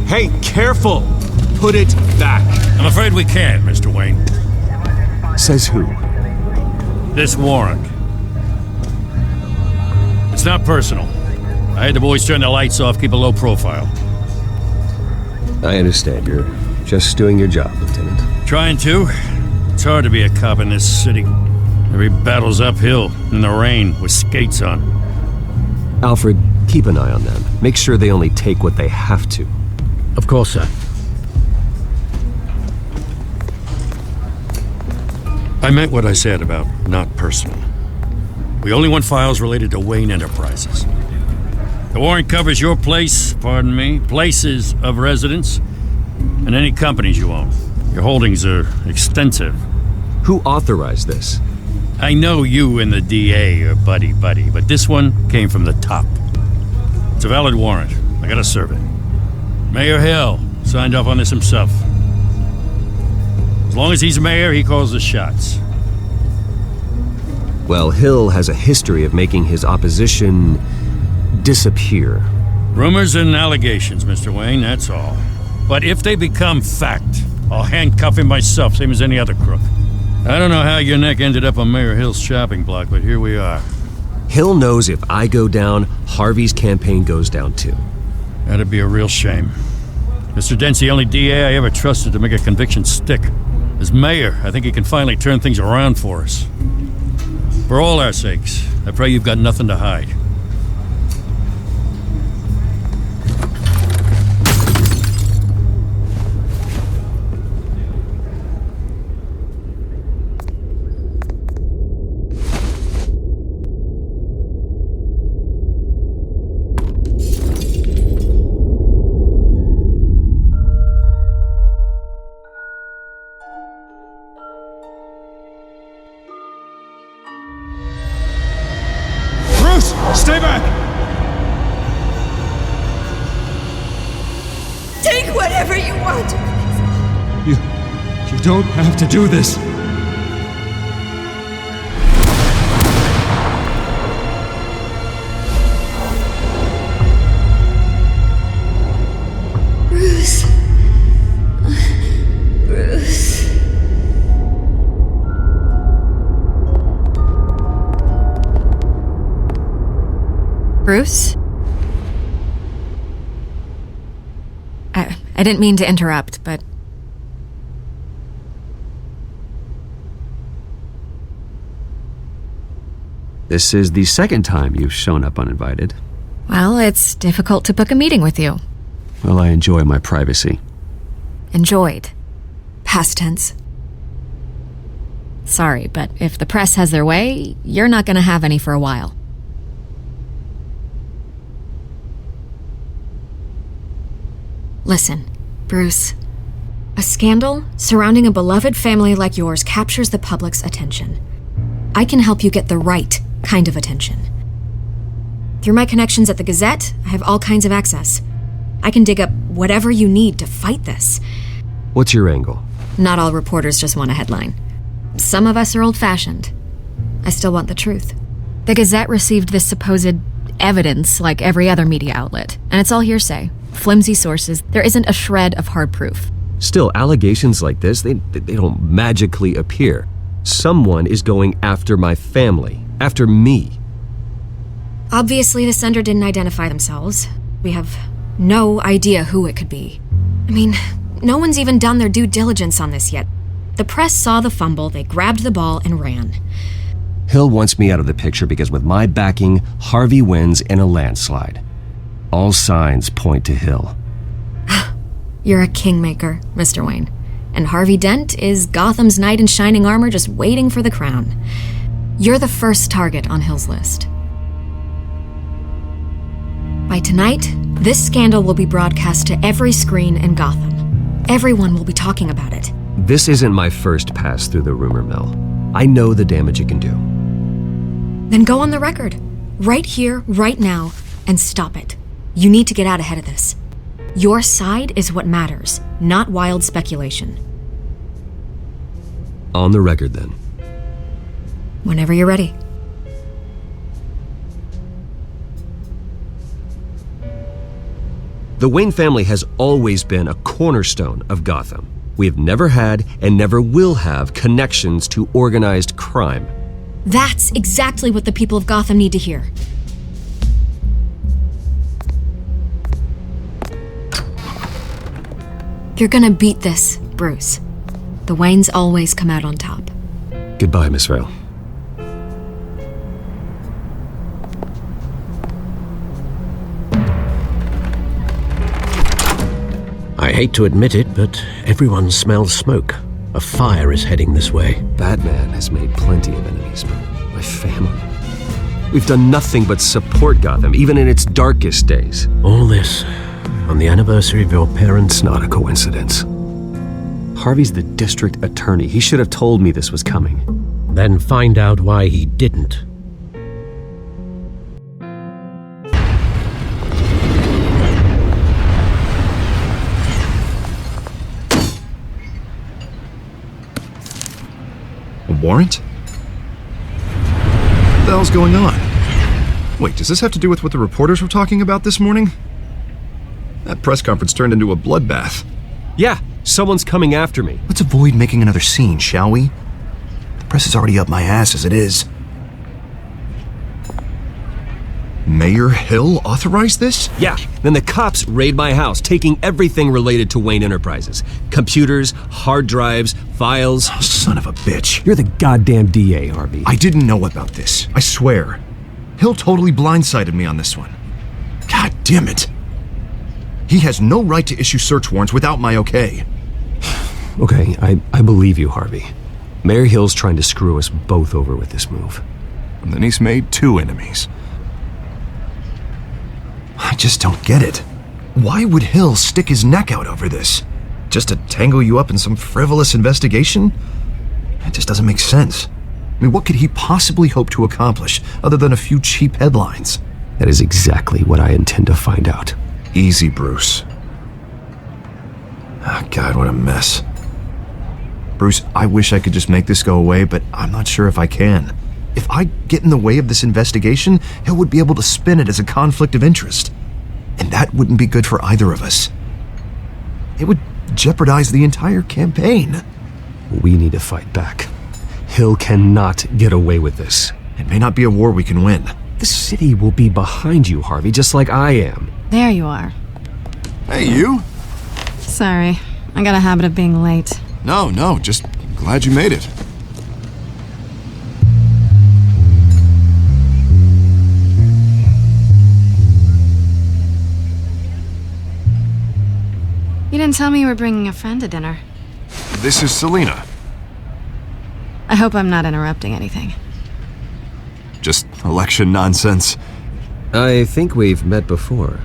Hey, careful! Put it back. I'm afraid we can't, Mr. Wayne. Says who? This warrant. It's not personal. I had the boys turn the lights off, keep a low profile. I understand. You're just doing your job, Lieutenant. Trying to. It's hard to be a cop in this city. Every battle's uphill, in the rain, with skates on. Alfred, keep an eye on them. Make sure they only take what they have to. Of course, sir. I meant what I said about not personal. We only want files related to Wayne Enterprises. The warrant covers your place, pardon me, places of residence, and any companies you own. Your holdings are extensive. Who authorized this? I know you and the DA are buddy-buddy, but this one came from the top. It's a valid warrant. I gotta serve it. Mayor Hill signed off on this himself. As long as he's mayor, he calls the shots. Well, Hill has a history of making his opposition disappear. Rumors and allegations, Mr. Wayne, that's all. But if they become fact, I'll handcuff him myself, same as any other crook. I don't know how your neck ended up on Mayor Hill's shopping block, but here we are. Hill knows if I go down, Harvey's campaign goes down too. That'd be a real shame. Mr. Dent's the only DA I ever trusted to make a conviction stick. As mayor, I think he can finally turn things around for us. For all our sakes, I pray you've got nothing to hide. Stay back! Take whatever you want! You don't have to do this. Bruce. Bruce. Bruce? I didn't mean to interrupt, but... This is the second time you've shown up uninvited. Well, it's difficult to book a meeting with you. Well, I enjoy my privacy. Enjoyed. Past tense. Sorry, but if the press has their way, you're not gonna have any for a while. Listen, Bruce. A scandal surrounding a beloved family like yours captures the public's attention. I can help you get the right kind of attention. Through my connections at the Gazette, I have all kinds of access. I can dig up whatever you need to fight this. What's your angle? Not all reporters just want a headline. Some of us are old-fashioned. I still want the truth. The Gazette received this supposed evidence like every other media outlet, and it's all hearsay. Flimsy sources. There isn't a shred of hard proof. Still, allegations like this, they don't magically appear. Someone is going after my family, after me. Obviously, the sender didn't identify themselves. We have no idea who it could be. I mean, no one's even done their due diligence on this yet. The press saw the fumble, they grabbed the ball and ran. Hill wants me out of the picture because with my backing, Harvey wins in a landslide. All signs point to Hill. You're a kingmaker, Mr. Wayne. And Harvey Dent is Gotham's knight in shining armor just waiting for the crown. You're the first target on Hill's list. By tonight, this scandal will be broadcast to every screen in Gotham. Everyone will be talking about it. This isn't my first pass through the rumor mill. I know the damage it can do. Then go on the record. Right here, right now, and stop it. You need to get out ahead of this. Your side is what matters, not wild speculation. On the record, then. Whenever you're ready. The Wayne family has always been a cornerstone of Gotham. We have never had and never will have connections to organized crime. That's exactly what the people of Gotham need to hear. You're gonna beat this, Bruce. The Waynes always come out on top. Goodbye, Miss Vale. I hate to admit it, but everyone smells smoke. A fire is heading this way. Batman has made plenty of enemies, but my family? We've done nothing but support Gotham, even in its darkest days. All this on the anniversary of your parents' It's not a coincidence. Harvey's the district attorney. He should have told me this was coming. Then find out why he didn't. A warrant? What the hell's going on? Wait, does this have to do with what the reporters were talking about this morning? That press conference turned into a bloodbath. Yeah, someone's coming after me. Let's avoid making another scene, shall we? The press is already up my ass as it is. Mayor Hill authorized this? Yeah, then the cops raid my house, taking everything related to Wayne Enterprises. Computers, hard drives, files. Oh, son of a bitch. You're the goddamn DA, Harvey. I didn't know about this, I swear. Hill totally blindsided me on this one. God damn it. He has no right to issue search warrants without my okay. Okay, I believe you, Harvey. Mayor Hill's trying to screw us both over with this move. And then he's made 2 enemies. I just don't get it. Why would Hill stick his neck out over this? Just to tangle you up in some frivolous investigation? It just doesn't make sense. I mean, what could he possibly hope to accomplish other than a few cheap headlines? That is exactly what I intend to find out. Easy, Bruce. Oh, God, what a mess. Bruce, I wish I could just make this go away, but I'm not sure if I can. If I get in the way of this investigation, Hill would be able to spin it as a conflict of interest. And that wouldn't be good for either of us. It would jeopardize the entire campaign. We need to fight back. Hill cannot get away with this. It may not be a war we can win. The city will be behind you, Harvey, just like I am. There you are. Hey, you? Sorry, I got a habit of being late. No, just glad you made it. You didn't tell me you were bringing a friend to dinner. This is Selina. I hope I'm not interrupting anything. Just election nonsense. I think we've met before.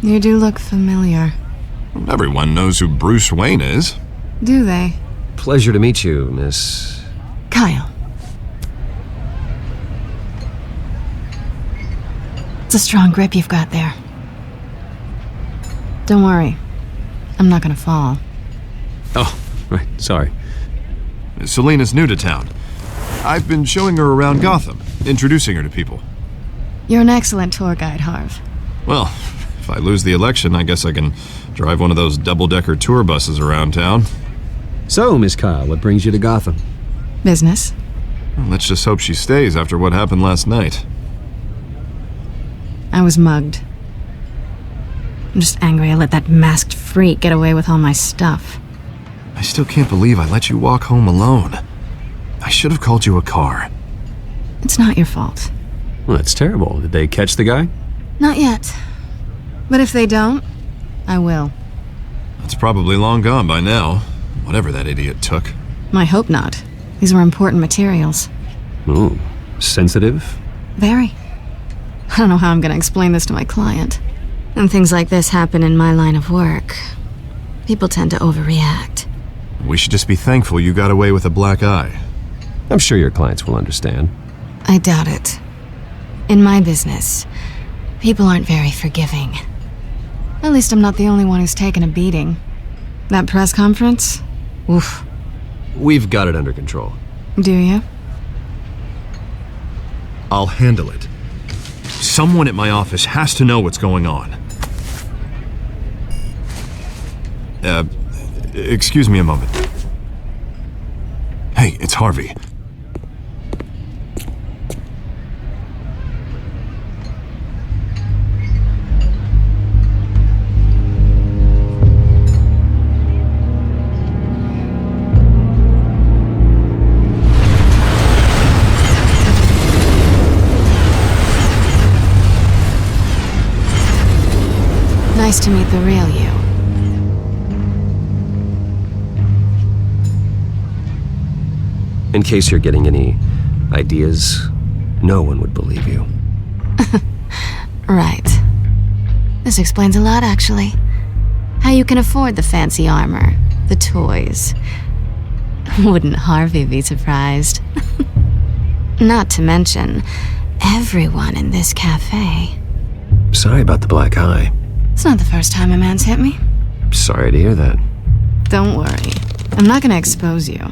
You do look familiar. Everyone knows who Bruce Wayne is. Do they? Pleasure to meet you, Miss... Kyle. It's a strong grip you've got there. Don't worry. I'm not gonna fall. Oh, right, sorry. Selina's new to town. I've been showing her around Gotham, introducing her to people. You're an excellent tour guide, Harv. Well, if I lose the election, I guess I can drive one of those double-decker tour buses around town. So, Miss Kyle, what brings you to Gotham? Business? Well, let's just hope she stays after what happened last night. I was mugged. I'm just angry I let that masked freak get away with all my stuff. I still can't believe I let you walk home alone. I should have called you a car. It's not your fault. Well, that's terrible. Did they catch the guy? Not yet. But if they don't, I will. That's probably long gone by now, whatever that idiot took. I hope not. These were important materials. Ooh, sensitive? Very. I don't know how I'm gonna explain this to my client. When things like this happen in my line of work, people tend to overreact. We should just be thankful you got away with a black eye. I'm sure your clients will understand. I doubt it. In my business, people aren't very forgiving. At least I'm not the only one who's taken a beating. That press conference? Oof. We've got it under control. Do you? I'll handle it. Someone at my office has to know what's going on. Excuse me a moment. Hey, it's Harvey. Nice to meet the real you. In case you're getting any ideas, no one would believe you. Right. This explains a lot, actually. How you can afford the fancy armor, the toys. Wouldn't Harvey be surprised? Not to mention, everyone in this cafe. Sorry about the black eye. It's not the first time a man's hit me. Sorry to hear that. Don't worry. I'm not gonna expose you.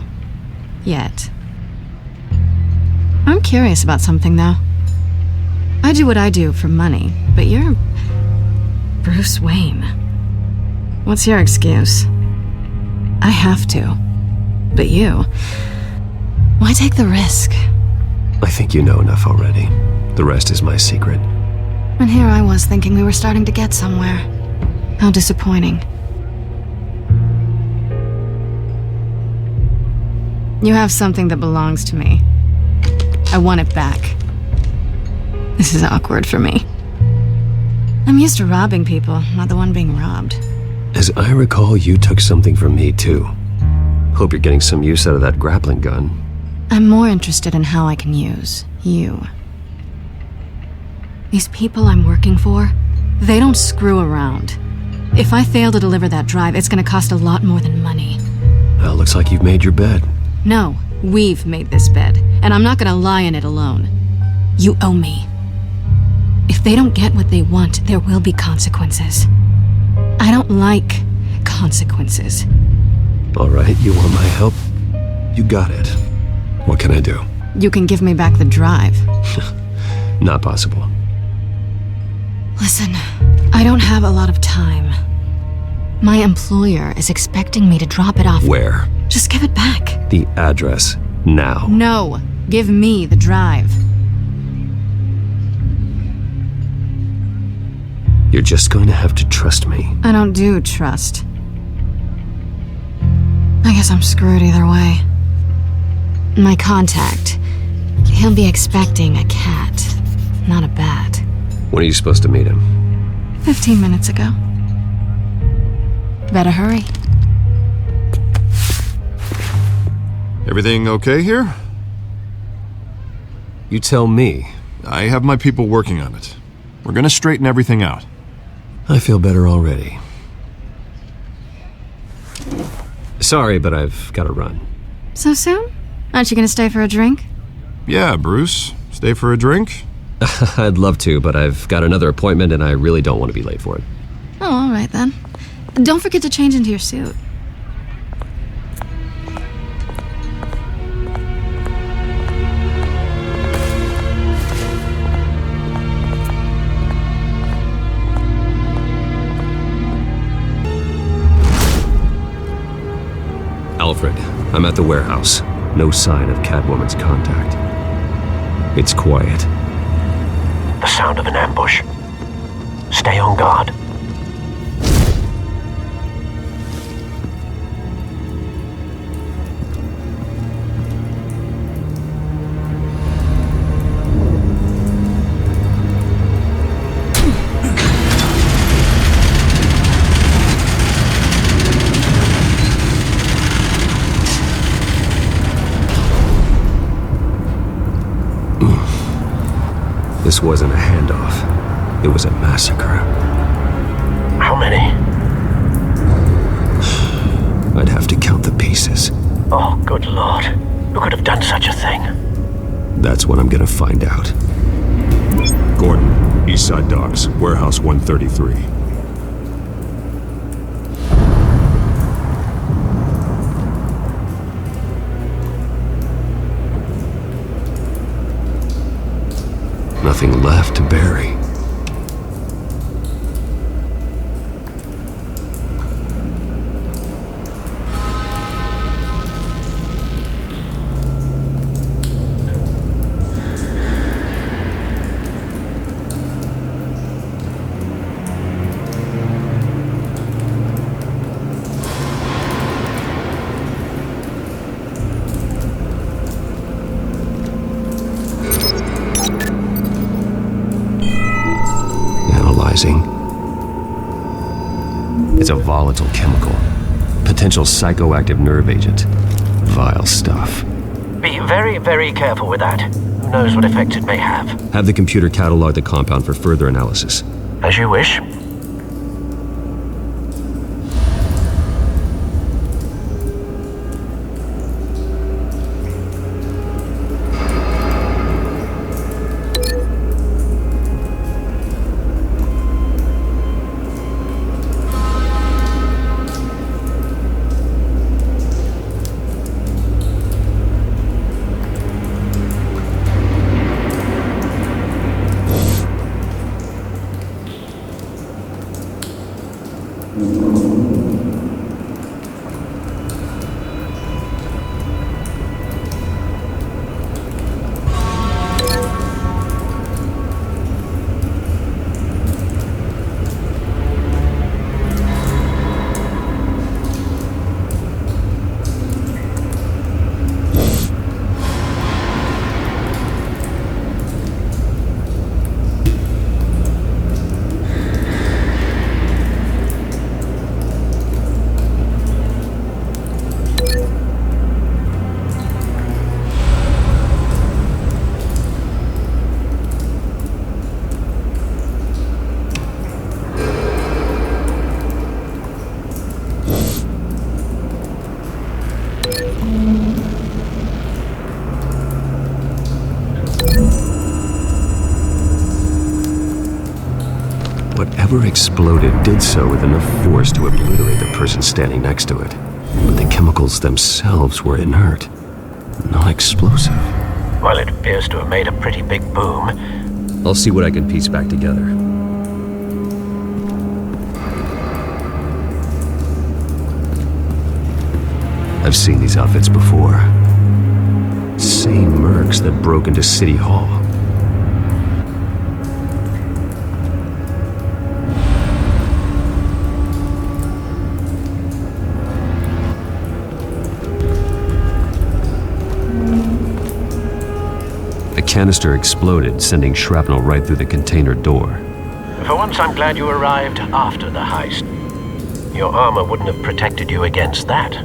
Yet. I'm curious about something, though. I do what I do for money, but you're Bruce Wayne. What's your excuse? I have to. But you, why take the risk? I think you know enough already. The rest is my secret. And here I was thinking we were starting to get somewhere. How disappointing. You have something that belongs to me. I want it back. This is awkward for me. I'm used to robbing people, not the one being robbed. As I recall, you took something from me, too. Hope you're getting some use out of that grappling gun. I'm more interested in how I can use you. These people I'm working for, they don't screw around. If I fail to deliver that drive, it's gonna cost a lot more than money. Well, looks like you've made your bed. No, we've made this bed, and I'm not gonna lie in it alone. You owe me. If they don't get what they want, there will be consequences. I don't like consequences. All right, you want my help? You got it. What can I do? You can give me back the drive. Not possible. Listen, I don't have a lot of time. My employer is expecting me to drop it off. Where? Just give it back. The address, now. No, give me the drive. You're just going to have to trust me. I don't do trust. I guess I'm screwed either way. My contact, he'll be expecting a cat, not a bat. When are you supposed to meet him? 15 minutes ago. Better hurry. Everything okay here? You tell me. I have my people working on it. We're gonna straighten everything out. I feel better already. Sorry, but I've got to run. So soon? Aren't you gonna stay for a drink? Yeah, Bruce. Stay for a drink? I'd love to, but I've got another appointment and I really don't want to be late for it. Oh, all right then. Don't forget to change into your suit. Alfred, I'm at the warehouse. No sign of Catwoman's contact. It's quiet. The sound of an ambush. Stay on guard. This wasn't a handoff. It was a massacre. How many? I'd have to count the pieces. Oh, good lord. Who could have done such a thing? That's what I'm gonna find out. Gordon, Eastside Docks, Warehouse 133. Nothing left to bury. stabilizing. It's a volatile chemical. Potential psychoactive nerve agent. Vile stuff. Be very, very careful with that. Who knows what effect it may have. Have the computer catalog the compound for further analysis. As you wish. Whatever exploded did so with enough force to obliterate the person standing next to it. But the chemicals themselves were inert, not explosive. Well, it appears to have made a pretty big boom. I'll see what I can piece back together. I've seen these outfits before. Same mercs that broke into City Hall. The canister exploded, sending shrapnel right through the container door. For once, I'm glad you arrived after the heist. Your armor wouldn't have protected you against that.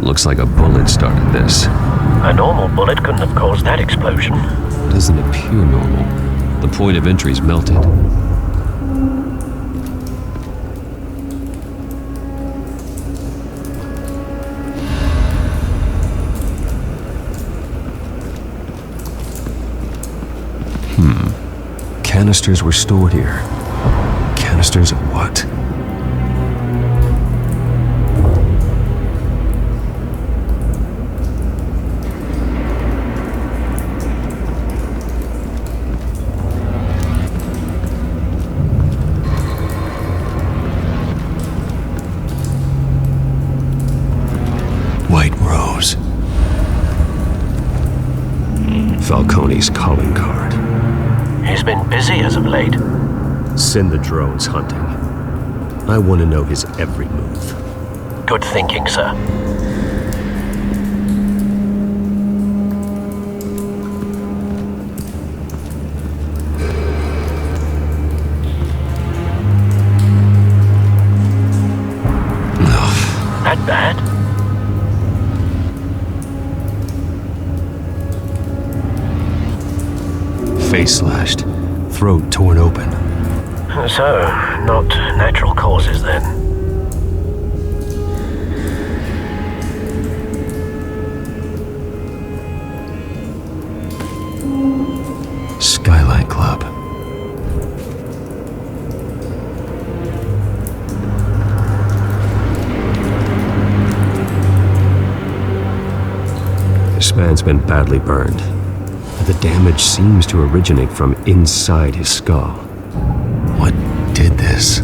Looks like a bullet started this. A normal bullet couldn't have caused that explosion. Doesn't appear normal. The point of entry's melted. Canisters were stored here. Canisters of what? White Rose. Falcone's calling card. He's been busy as of late. Send the drones hunting. I want to know his every move. Good thinking, sir. That bad? Face slashed, throat torn open. So, not natural causes then. Skylight Club. This man's been badly burned. The damage seems to originate from inside his skull. What did this?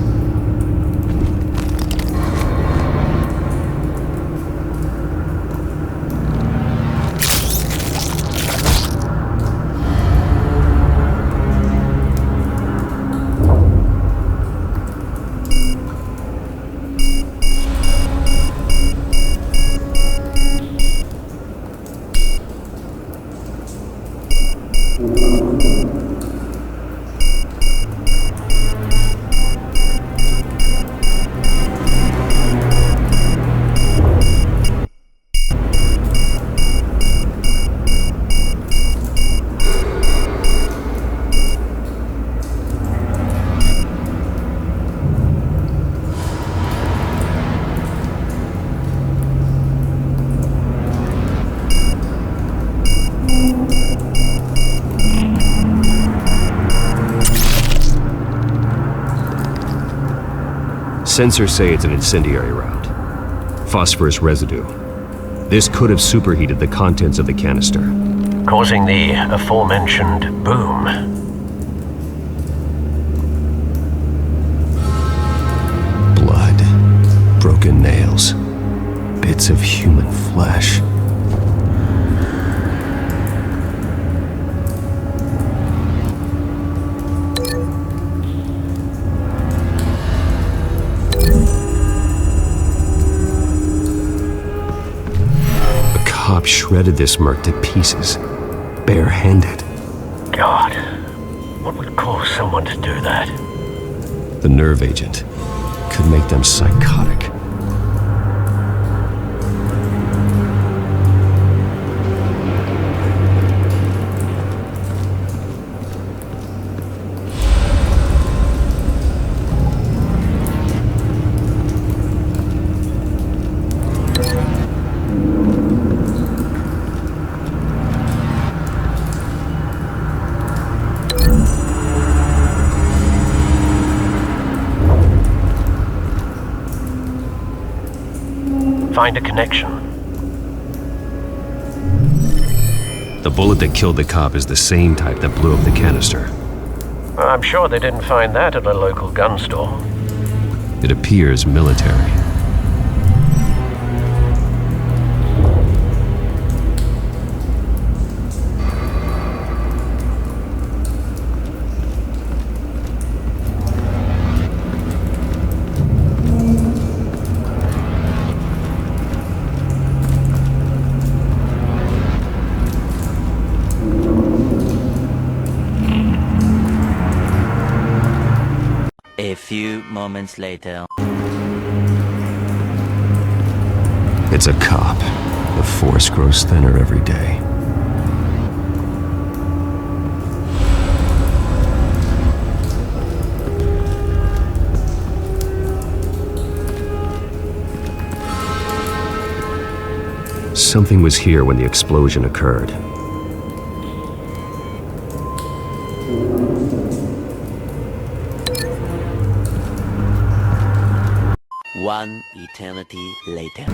Sensors say it's an incendiary round. Phosphorus residue. This could have superheated the contents of the canister, causing the aforementioned boom. Blood, broken nails, bits of human flesh. Shredded this merc to pieces, bare-handed. God, what would cause someone to do that? The nerve agent could make them psychotic. Find a connection. The bullet that killed the cop is the same type that blew up the canister. I'm sure they didn't find that at a local gun store. It appears military. A few moments later. It's a cop. The force grows thinner every day. Something was here when the explosion occurred. One eternity later.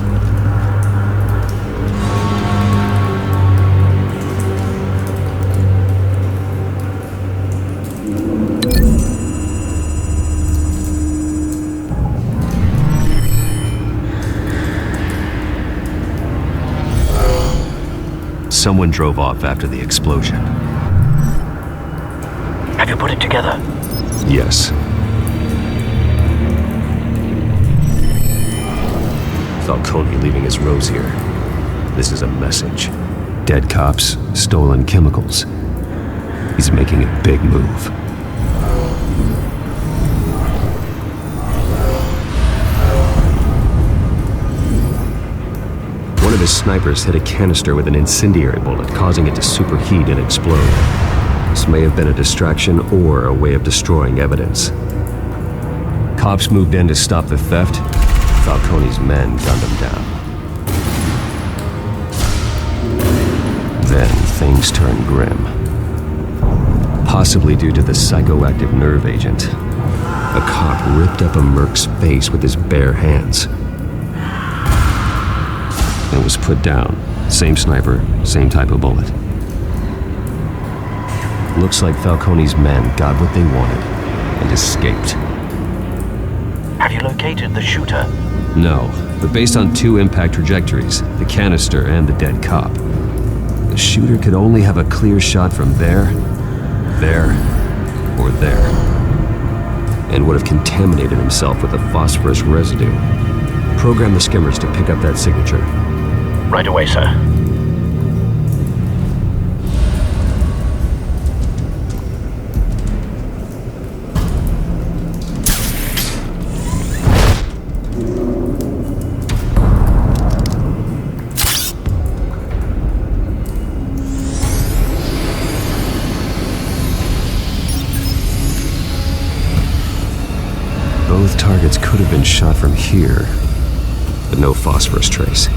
Someone drove off after the explosion. Have you put it together? Yes. Falcone leaving his rose here. This is a message. Dead cops, stolen chemicals. He's making a big move. One of his snipers hit a canister with an incendiary bullet, causing it to superheat and explode. This may have been a distraction or a way of destroying evidence. Cops moved in to stop the theft. Falcone's men gunned him down. Then things turned grim. Possibly due to the psychoactive nerve agent. A cop ripped up a merc's face with his bare hands. Then was put down. Same sniper, same type of bullet. Looks like Falcone's men got what they wanted and escaped. Have you located the shooter? No, but based on two impact trajectories, the canister and the dead cop, the shooter could only have a clear shot from there, or there, and would have contaminated himself with the phosphorus residue. Program the skimmers to pick up that signature. Right away, sir. have been shot from here, but no phosphorus trace.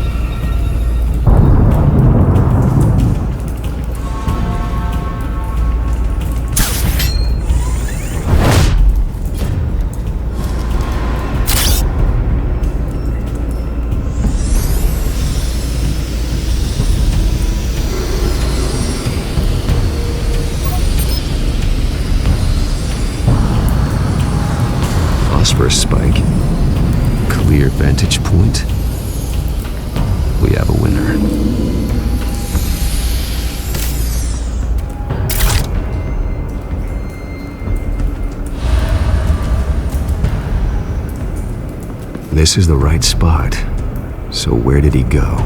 Phosphorus spike. Clear vantage point. We have a winner. This is the right spot. So where did he go?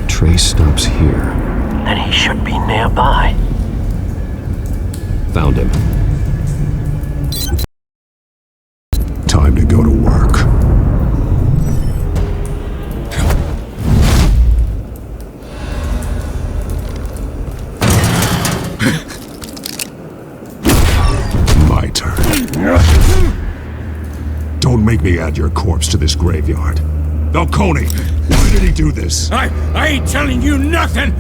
Trace stops here. Then he should be nearby. Found him. Time to go to work. My turn. Don't make me add your corpse to this graveyard. Falcone, why did he do this? I ain't telling you nothing!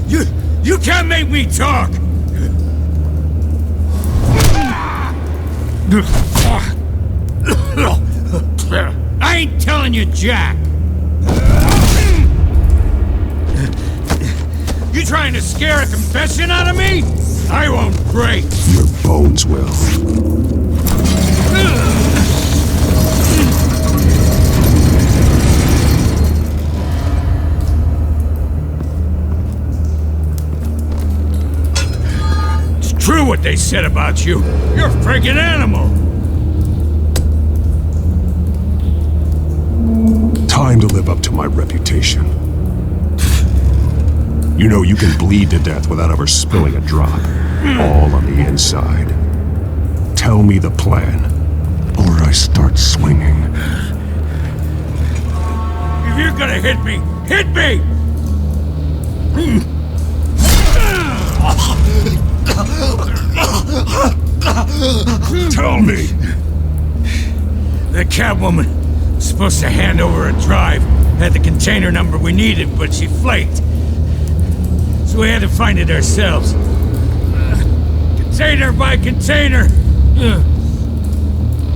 You can't make me talk! I ain't telling you jack! You trying to scare a confession out of me? I won't break! Your bones will. True what they said about you. You're a friggin' animal. Time to live up to my reputation. You know you can bleed to death without ever spilling a drop. All on the inside. Tell me the plan, or I start swinging. If you're gonna hit me, hit me! Tell me! The Catwoman was supposed to hand over a drive. Had the container number we needed, but she flaked. So we had to find it ourselves. Container by container.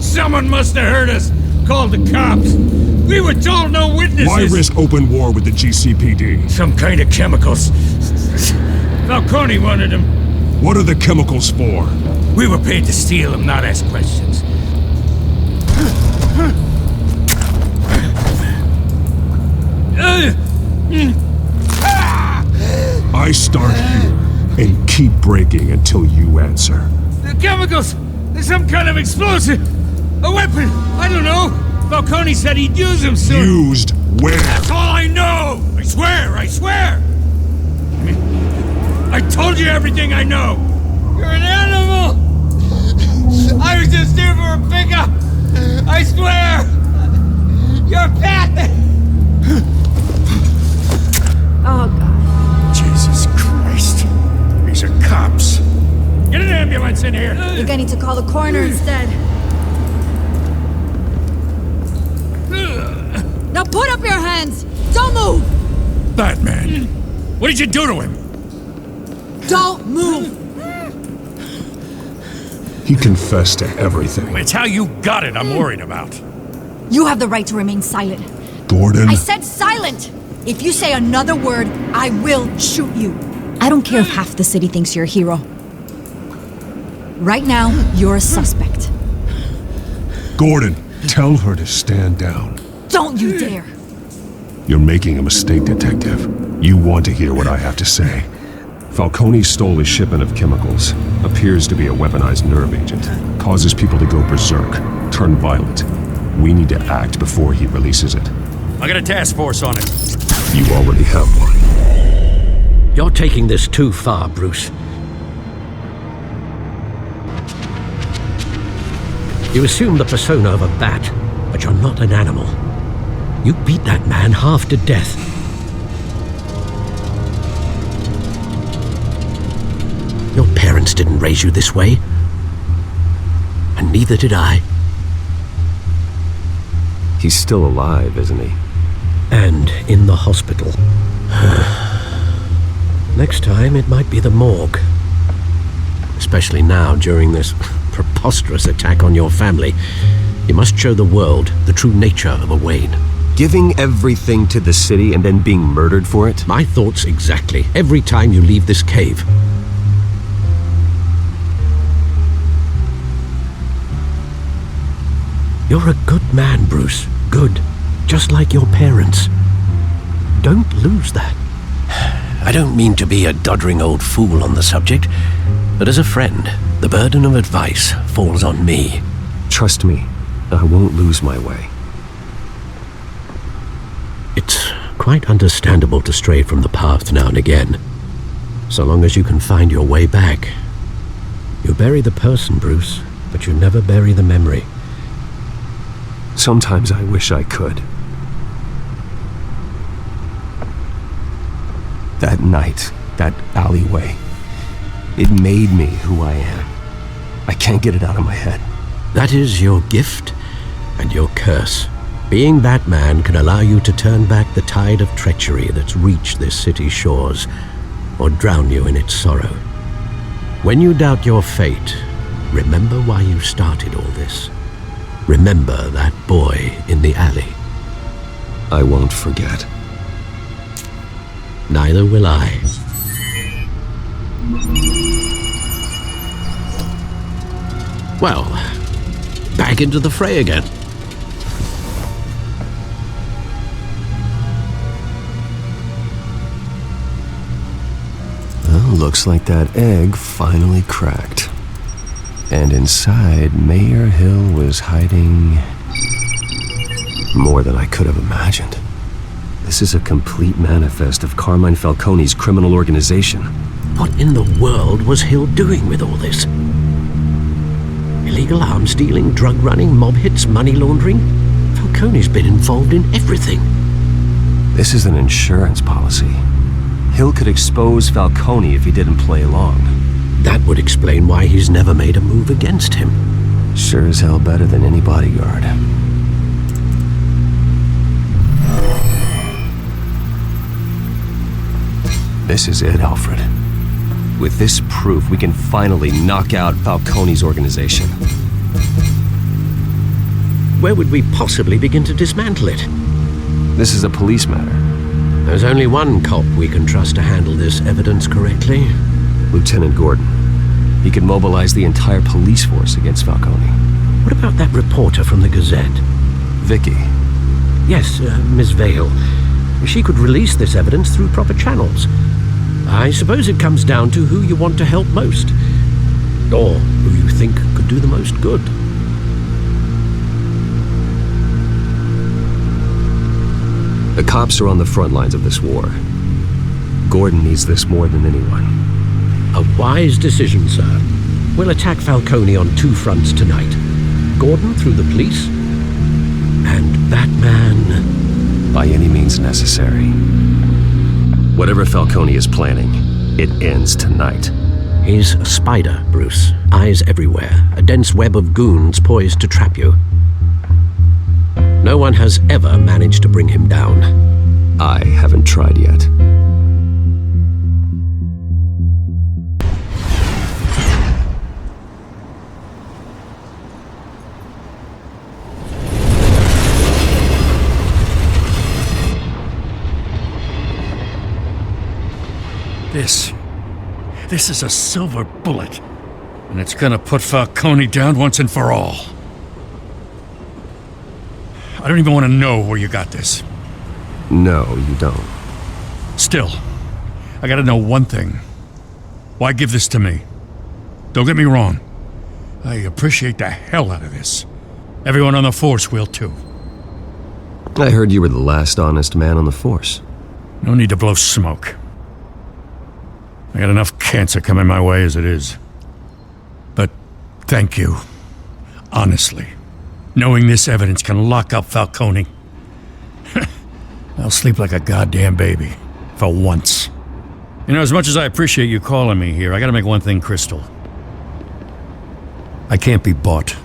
Someone must have heard us. Called the cops. We were told no witnesses. Why risk open war with the GCPD? Some kind of chemicals. Falcone wanted them. What are the chemicals for? We were paid to steal them, not ask questions. I start here and keep breaking until you answer. The chemicals! There's some kind of explosive! A weapon! I don't know! Falcone said he'd use them soon! Used where? That's all I know! I swear! I swear! I told you everything I know! You're an animal! I was just here for a pickup! I swear! You're pathetic! Oh, God. Jesus Christ! These are cops! Get an ambulance in here! You're gonna need to call the coroner instead. Now put up your hands! Don't move! Batman! What did you do to him? Don't move! He confessed to everything. It's how you got it I'm worried about. You have the right to remain silent. Gordon? I said silent! If you say another word, I will shoot you. I don't care if half the city thinks you're a hero. Right now, you're a suspect. Gordon, tell her to stand down. Don't you dare! You're making a mistake, Detective. You want to hear what I have to say. Falcone stole a shipment of chemicals. Appears to be a weaponized nerve agent. Causes people to go berserk, turn violent. We need to act before he releases it. I got a task force on it. You already have one. You're taking this too far, Bruce. You assume the persona of a bat, but you're not an animal. You beat that man half to death. Your parents didn't raise you this way. And neither did I. He's still alive, isn't he? And in the hospital. Next time, it might be the morgue. Especially now, during this preposterous attack on your family. You must show the world the true nature of a Wayne. Giving everything to the city and then being murdered for it? My thoughts exactly. Every time you leave this cave. You're a good man, Bruce. Good. Just like your parents. Don't lose that. I don't mean to be a doddering old fool on the subject, but as a friend, the burden of advice falls on me. Trust me, I won't lose my way. It's quite understandable to stray from the path now and again, so long as you can find your way back. You bury the person, Bruce, but you never bury the memory. Sometimes I wish I could. That night, that alleyway, it made me who I am. I can't get it out of my head. That is your gift and your curse. Being that man can allow you to turn back the tide of treachery that's reached this city's shores, or drown you in its sorrow. When you doubt your fate, remember why you started all this. Remember that boy in the alley. I won't forget. Neither will I. Well, back into the fray again. Well, looks like that egg finally cracked. And inside, Mayor Hill was hiding more than I could have imagined. This is a complete manifest of Carmine Falcone's criminal organization. What in the world was Hill doing with all this? Illegal arms dealing, drug running, mob hits, money laundering? Falcone's been involved in everything. This is an insurance policy. Hill could expose Falcone if he didn't play along. That would explain why he's never made a move against him. Sure as hell better than any bodyguard. This is it, Alfred. With this proof, we can finally knock out Falcone's organization. Where would we possibly begin to dismantle it? This is a police matter. There's only one cop we can trust to handle this evidence correctly. Lieutenant Gordon. He could mobilize the entire police force against Falcone. What about that reporter from the Gazette? Vicky. Yes, Miss Vale. She could release this evidence through proper channels. I suppose it comes down to who you want to help most. Or who you think could do the most good. The cops are on the front lines of this war. Gordon needs this more than anyone. A wise decision, sir. We'll attack Falcone on two fronts tonight. Gordon through the police, and Batman... by any means necessary. Whatever Falcone is planning, it ends tonight. He's a spider, Bruce. Eyes everywhere. A dense web of goons poised to trap you. No one has ever managed to bring him down. I haven't tried yet. This is a silver bullet, and it's gonna put Falcone down once and for all. I don't even want to know where you got this. No, you don't. Still, I gotta know one thing. Why give this to me? Don't get me wrong. I appreciate the hell out of this. Everyone on the force will too. I heard you were the last honest man on the force. No need to blow smoke. I got enough cancer coming my way as it is. But thank you. Honestly. Knowing this evidence can lock up Falcone. I'll sleep like a goddamn baby. For once. You know, as much as I appreciate you calling me here, I gotta make one thing crystal. I can't be bought.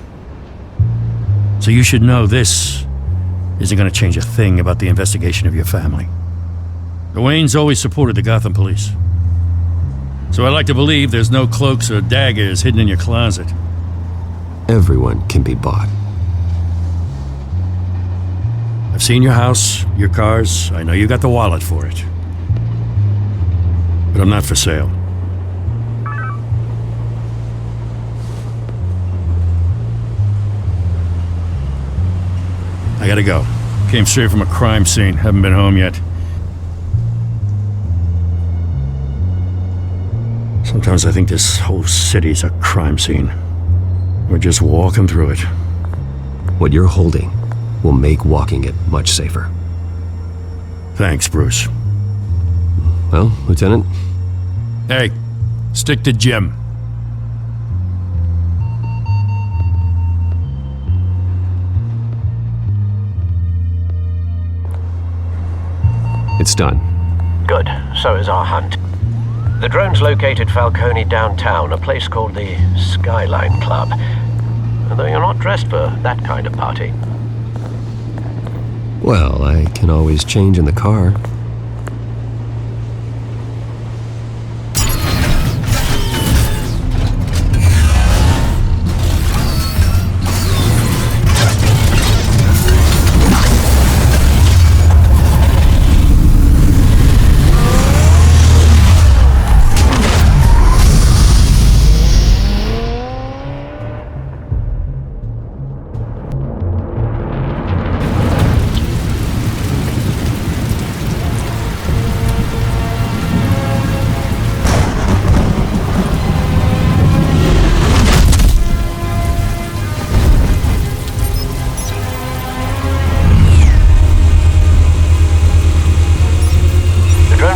So you should know this isn't gonna change a thing about the investigation of your family. The Waynes always supported the Gotham police. So I like to believe there's no cloaks or daggers hidden in your closet. Everyone can be bought. I've seen your house, your cars. I know you got the wallet for it. But I'm not for sale. I gotta go. Came straight from a crime scene. Haven't been home yet. Sometimes I think this whole city's a crime scene. We're just walking through it. What you're holding will make walking it much safer. Thanks, Bruce. Well, Lieutenant? Hey, stick to Jim. It's done. Good. So is our hunt. The drones located Falcone downtown, a place called the Skyline Club. Although you're not dressed for that kind of party. Well, I can always change in the car.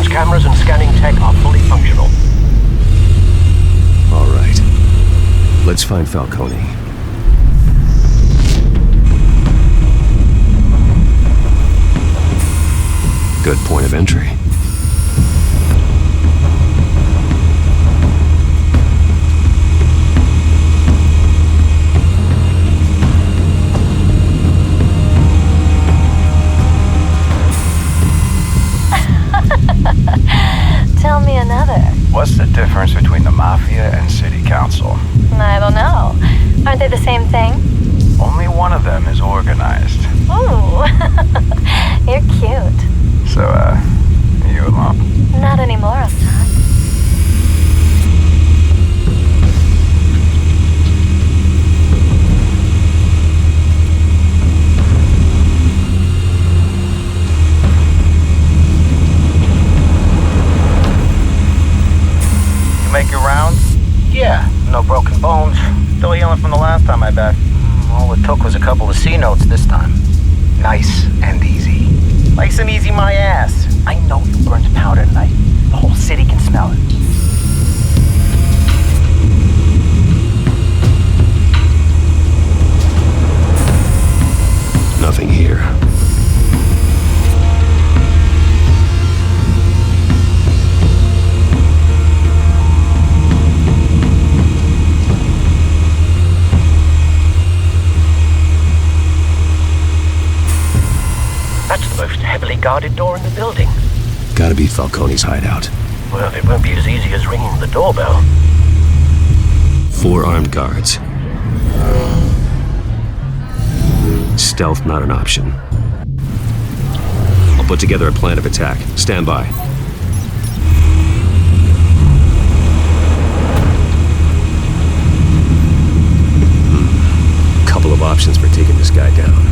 Cameras and scanning tech are fully functional. All right. Let's find Falcone. Good point of entry. Tell me another. What's the difference between the Mafia and City Council? I don't know. Aren't they the same thing? Only one of them is organized. Ooh, you're cute. So, you a lump? Not anymore, I'm not. Make your rounds? Yeah, no broken bones. Still healing from the last time, I bet. All it took was a couple of C notes this time. Nice and easy. Nice and easy my ass. I know you burned powder tonight. The whole city can smell it. Nothing here. That's the most heavily guarded door in the building. Gotta be Falcone's hideout. Well, it won't be as easy as ringing the doorbell. 4 armed guards. Stealth not an option. I'll put together a plan of attack. Stand by. Couple of options for taking this guy down.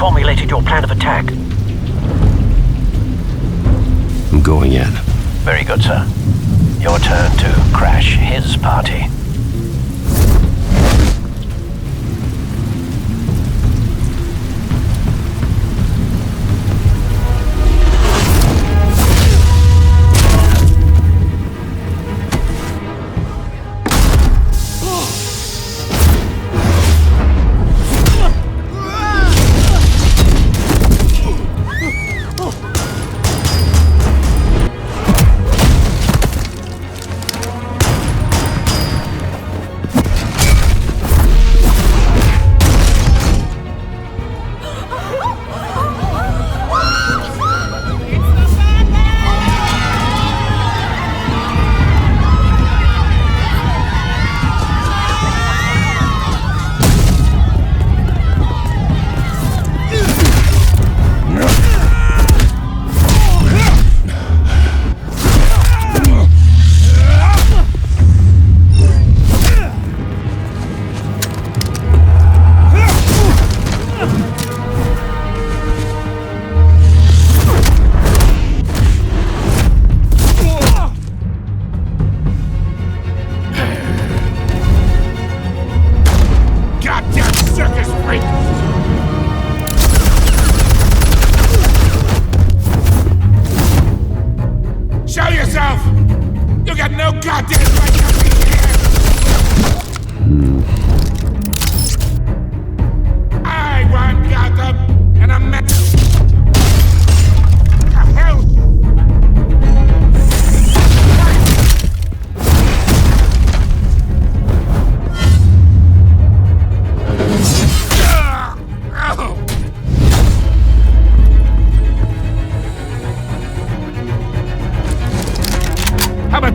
formulated your plan of attack? I'm going in. Very good, sir. Your turn to crash his party.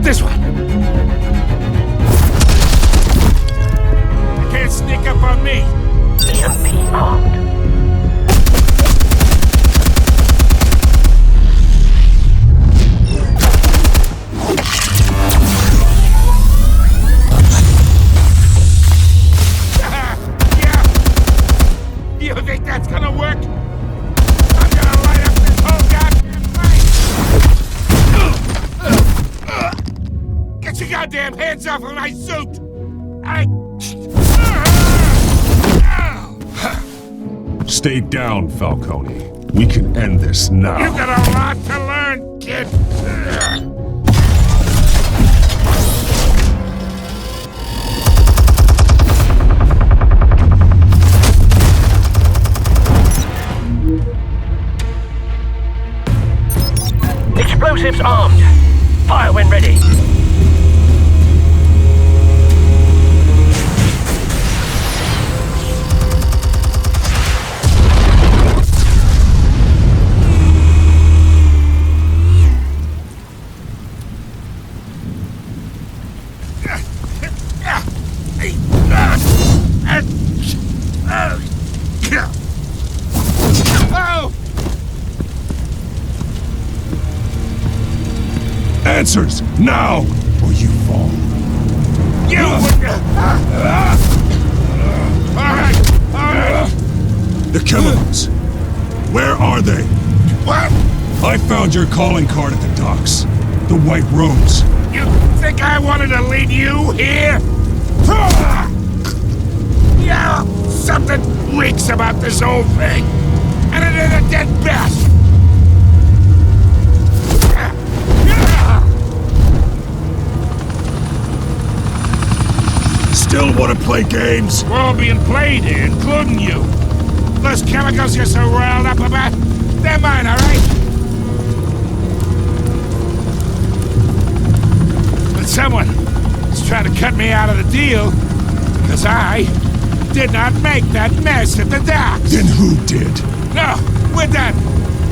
This one. You can't sneak up on me. EMP armed. Yeah. You think that's gonna work? I'm gonna light up this whole goddamn place. Get your goddamn hands off of my suit! Stay down, Falcone. We can end this now. You've got a lot to learn, kid. Explosives armed. Fire when ready. Answers, now, or you fall. You! Alright! The chemicals. Where are they? What? I found your calling card at the docks. The White Rose. You think I wanted to lead you here? Yeah, something reeks about this whole thing. And it is a dead best. Still want to play games? We're all being played here, including you. Those chemicals you're so riled up about, they're mine, all right? But someone is trying to cut me out of the deal because I did not make that mess at the docks. Then who did? No, we're done.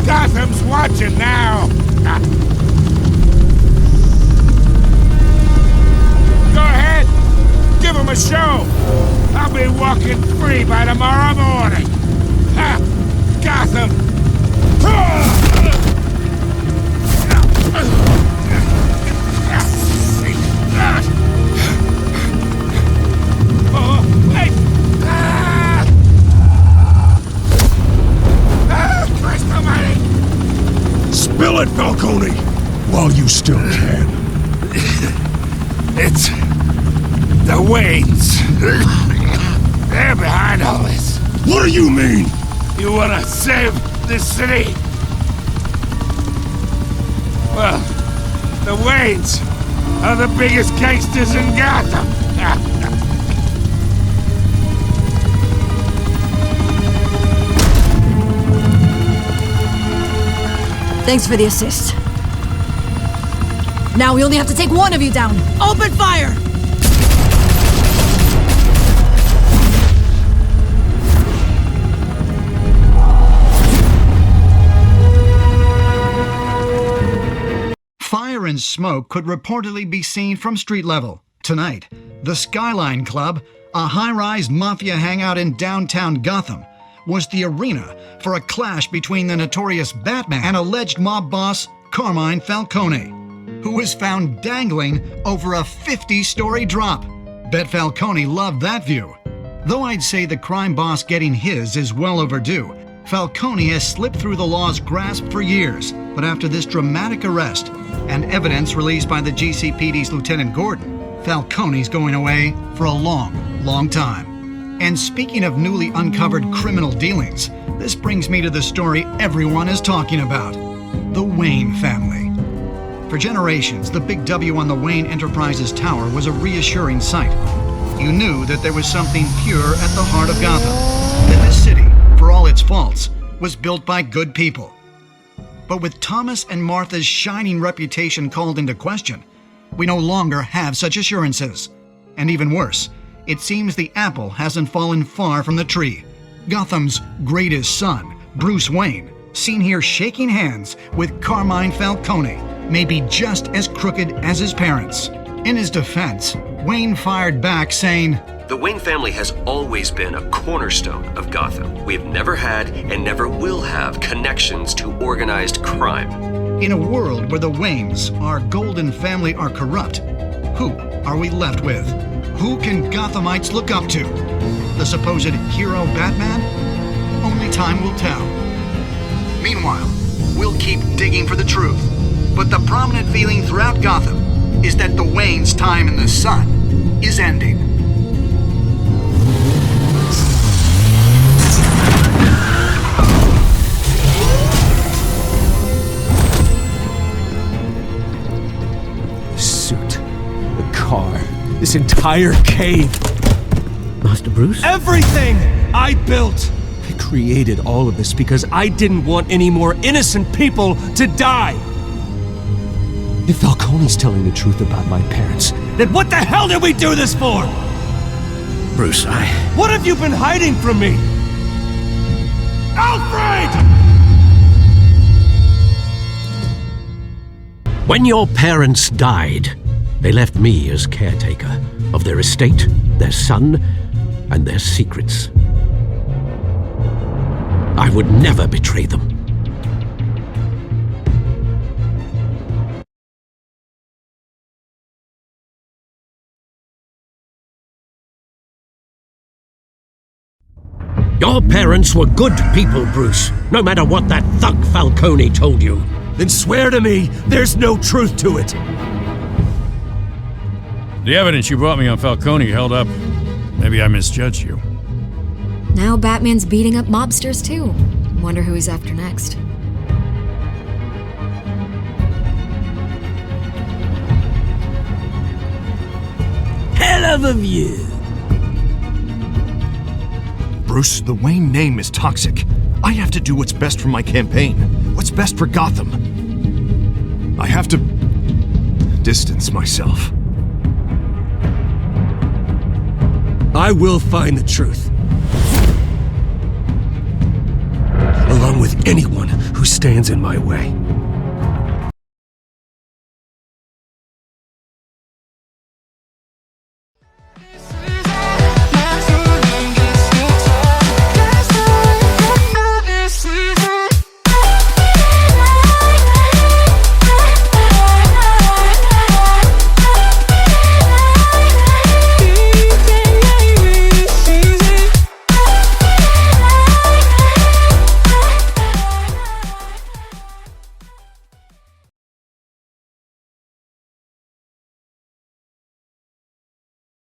Gotham's watching now. Go ahead. Give him a show. I'll be walking free by tomorrow morning. Ha! Gotham! Oh, wait! Spill it, Falcone! While you still can. It's the Waynes. They're behind all this. What do you mean? You wanna save this city? Well, the Waynes are the biggest gangsters in Gotham. Thanks for the assist. Now we only have to take one of you down. Open fire! Fire and smoke could reportedly be seen from street level. Tonight, the Skyline Club, a high-rise mafia hangout in downtown Gotham, was the arena for a clash between the notorious Batman and alleged mob boss Carmine Falcone, who was found dangling over a 50-story drop. Bet Falcone loved that view. Though I'd say the crime boss getting his is well overdue, Falcone has slipped through the law's grasp for years. But after this dramatic arrest and evidence released by the GCPD's Lieutenant Gordon, Falcone's going away for a long, long time. And speaking of newly uncovered criminal dealings, this brings me to the story everyone is talking about: the Wayne family. For generations, the big W on the Wayne Enterprises tower was a reassuring sight. You knew that there was something pure at the heart of Gotham, that this city, for all its faults, was built by good people. But with Thomas and Martha's shining reputation called into question, we no longer have such assurances. And even worse, it seems the apple hasn't fallen far from the tree. Gotham's greatest son, Bruce Wayne, seen here shaking hands with Carmine Falcone, may be just as crooked as his parents. In his defense, Wayne fired back saying, "The Wayne family has always been a cornerstone of Gotham. We have never had and never will have connections to organized crime." In a world where the Waynes, our golden family, are corrupt, who are we left with? Who can Gothamites look up to? The supposed hero Batman? Only time will tell. Meanwhile, we'll keep digging for the truth. But the prominent feeling throughout Gotham is that the Waynes' time in the sun is ending. The suit, the car, this entire cave. Master Bruce? Everything I built! I created all of this because I didn't want any more innocent people to die! If Falcone's telling the truth about my parents, then what the hell did we do this for? Bruce, What have you been hiding from me? Alfred! When your parents died, they left me as caretaker of their estate, their son, and their secrets. I would never betray them. Your parents were good people, Bruce, no matter what that thug Falcone told you. Then swear to me there's no truth to it. The evidence you brought me on Falcone held up. Maybe I misjudged you. Now Batman's beating up mobsters too. Wonder who he's after next. Hell of a view. Bruce, the Wayne name is toxic. I have to do what's best for my campaign. What's best for Gotham. I have to distance myself. I will find the truth. Along with anyone who stands in my way.